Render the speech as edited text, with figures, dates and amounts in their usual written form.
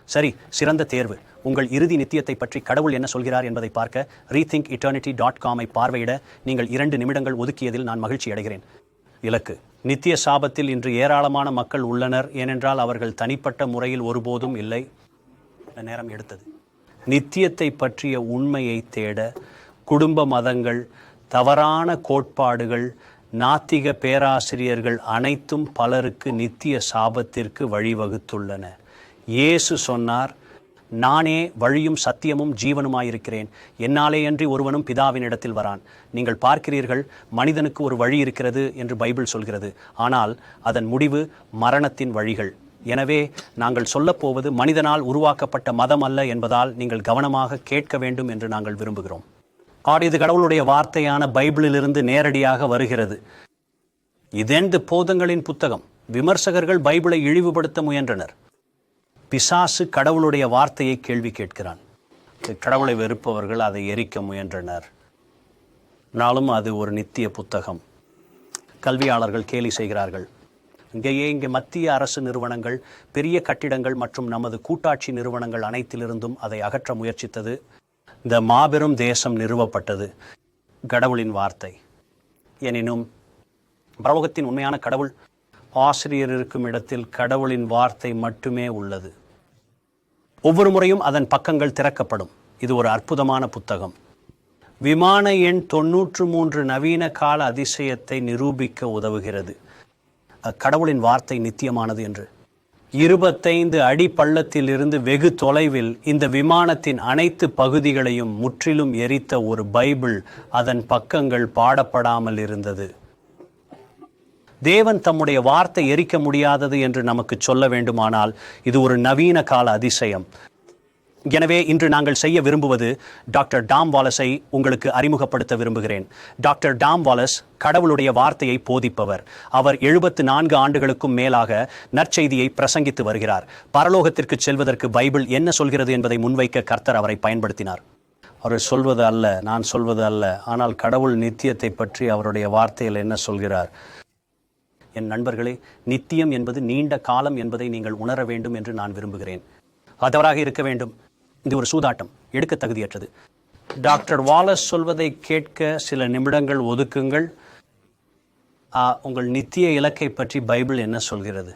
சரி, சிறந்த தேர்வு. உங்கள் இறுதி நித்தியத்தை பற்றி கடவுள் என்ன சொல்கிறார் என்பதை பார்க்க rethinketernity.com பார்வையிட நீங்கள் 2 நிமிடங்கள் ஒதுக்கியதில் நான் மகிழ்ச்சி அடைகிறேன். இலக்கு: நித்திய சாபத்தில் இன்று ஏராளமான மக்கள் உள்ளனர், ஏனென்றால் அவர்கள் தனிப்பட்ட முறையில் ஒருபோதும் இல்லை. நேரம் எடுத்தது. நித்தியத்தை பற்றிய உண்மையை தேட குடும்ப மதங்கள், தவறான கோட்பாடுகள், நாத்திக பேராசிரியர்கள் அனைத்தும் பலருக்கு நித்திய சாபத்திற்கு வழிவகுத்துள்ளன. இயேசு சொன்னார், நானே வழியும் சத்தியமும் ஜீவனுமாயிருக்கிறேன், என்னாலேயன்றி ஒருவனும் பிதாவினிடத்தில் வரான். நீங்கள் பார்க்கிறீர்கள், மனிதனுக்கு ஒரு வழி இருக்கிறது என்று பைபிள் சொல்கிறது, ஆனால் அதன் முடிவு மரணத்தின் வழிகள். எனவே நாங்கள் சொல்லப்போவது மனிதனால் உருவாக்கப்பட்ட மதம் அல்ல என்பதால் நீங்கள் கவனமாக கேட்க வேண்டும் என்று நாங்கள் விரும்புகிறோம். இது கடவுளுடைய வார்த்தையான பைபிளிலிருந்து நேரடியாக வருகிறது. இதெந்து போதங்களின் புத்தகம். விமர்சகர்கள் பைபிளை இழிவுபடுத்த முயன்றனர். பிசாசு கடவுளுடைய வார்த்தையை கேள்வி கேட்கிறான். கடவுளை வெறுப்பவர்கள் அதை எரிக்க முயன்றனர். நாளும் அது ஒரு நித்திய புத்தகம். கல்வியாளர்கள் கேலி செய்கிறார்கள். இங்கே மத்திய அரசு நிறுவனங்கள், பெரிய கட்டிடங்கள் மற்றும் நமது கூட்டாட்சி நிறுவனங்கள் அனைத்திலிருந்தும் அதை அகற்ற முயற்சித்தது. இந்த மாபெரும் தேசம் நிறுவப்பட்டது கடவுளின் வார்த்தை. எனினும் பரலோகத்தின் உண்மையான கடவுள் ஆசிரியர் இருக்கும் இடத்தில் கடவுளின் வார்த்தை மட்டுமே உள்ளது. ஒவ்வொரு முறையும் அதன் பக்கங்கள் திறக்கப்படும். இது ஒரு அற்புதமான புத்தகம். விமான எண் 93 நவீன கால அதிசயத்தை நிரூபிக்க உதவுகிறது. கடவுளின் வார்த்தை நித்தியமானது என்று. 25 அடி பள்ளத்தில் இருந்து வெகு தொலைவில் இந்த விமானத்தின் அனைத்து பகுதிகளையும் முற்றிலும் எரித்த ஒரு பைபிள் அதன் பக்கங்கள் பாடப்படாமல் இருந்தது. தேவன் தம்முடைய வார்த்தை எரிக்க முடியாதது என்று நமக்கு சொல்ல வேண்டுமானால் இது ஒரு நவீன கால அதிசயம். எனவே இன்று நாங்கள் செய்ய விரும்புவது, டாக்டர் டாம் வாலஸை உங்களுக்கு அறிமுகப்படுத்த விரும்புகிறேன். டாக்டர் டாம் வாலஸ் கடவுளுடைய வார்த்தையை போதிப்பவர். அவர் 74 ஆண்டுகளுக்கும் மேலாக நற்செய்தியை பிரசங்கித்து வருகிறார். பரலோகத்திற்கு செல்வதற்கு பைபிள் என்ன சொல்கிறது என்பதை முன்வைக்க கர்த்தர் அவரை பயன்படுத்தினார். அவர் சொல்வது அல்ல, நான் சொல்வது அல்ல, ஆனால் கடவுள் நித்தியத்தை பற்றி அவருடைய வார்த்தையில் என்ன சொல்கிறார். என் நண்பர்களே, நித்தியம் என்பது நீண்ட காலம் என்பதை நீங்கள் உணர வேண்டும் என்று நான் விரும்புகிறேன். அதவராக இருக்க வேண்டும். இது ஒரு சூதாட்டம், எடுக்க தகுதியற்றது. டாக்டர் வாலஸ் சொல்வதை கேட்க சில நிமிடங்கள் ஒதுக்குங்கள். உங்கள் நித்திய இலக்கை பற்றி பைபிள் என்ன சொல்கிறது?